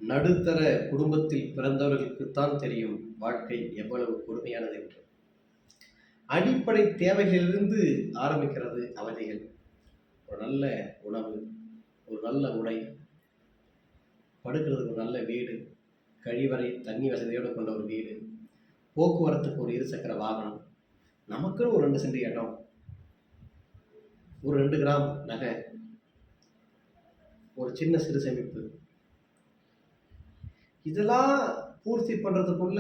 நடுத்தர குடும்பத்தில் பிறந்தவர்களுக்குத்தான் தெரியும் வாழ்க்கை எவ்வளவு கொடுமையானது என்று. அடிப்படை தேவைகளிலிருந்து ஆரம்பிக்கிறது அவதிகள். ஒரு நல்ல உணவு, ஒரு நல்ல உடை, படுக்கிறதுக்கு ஒரு நல்ல வீடு, கழிவறை, தண்ணி வசதியோடு கொண்ட ஒரு வீடு, போக்குவரத்துக்கு ஒரு இருசக்கர வாகனம், நமக்குன்னு ஒரு 2 சென்ட் இடம், ஒரு 2 கிராம் நகை, ஒரு சின்ன சிறு சேமிப்பு. இதெல்லாம் பூர்த்தி பண்றதுக்குள்ள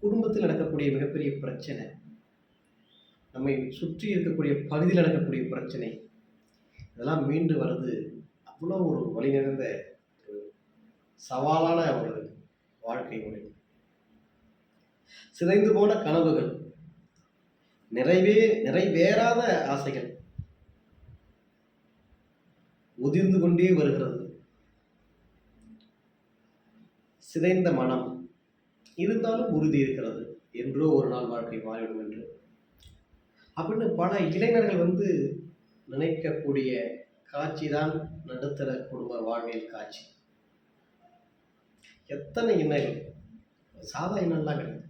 குடும்பத்தில் நடக்கக்கூடிய மிகப்பெரிய பிரச்சனை, நம்மை சுற்றி இருக்கக்கூடிய பகுதியில் நடக்கக்கூடிய பிரச்சனை, இதெல்லாம் மீண்டு வர்றது அவ்வளோ ஒரு வழி நிறைந்த ஒரு சவாலான ஒரு வாழ்க்கை முறை. சிதைந்து போன கனவுகள், நிறைவேறாத ஆசைகள் உதிர்ந்து கொண்டே வருகிறது. சிதைந்த மனம் இருந்தாலும் உறுதி இருக்கிறது, என்றோ ஒரு நாள் வாழ்க்கை மாறிவிடும் என்று அப்படின்னு பல இளைஞர்கள் நினைக்கக்கூடிய காட்சி தான் நடுத்தர குடும்ப வாழ்வியல் காட்சி. எத்தனை இன்னல்கள், சாதா இன்னல்லாம் கிடையாது.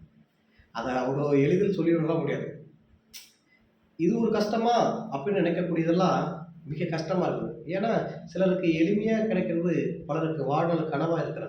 அதை அவ்வளோ எளிதில் சொல்லிவிடலாம் முடியாது. இது ஒரு கஷ்டமா அப்படின்னு நினைக்கக்கூடியதெல்லாம் மிக கஷ்டமா இருக்குது. ஏன்னா சிலருக்கு எளிமையாக கிடைக்கிறது, பலருக்கு வாழ்நாள் கனவா இருக்கிறது.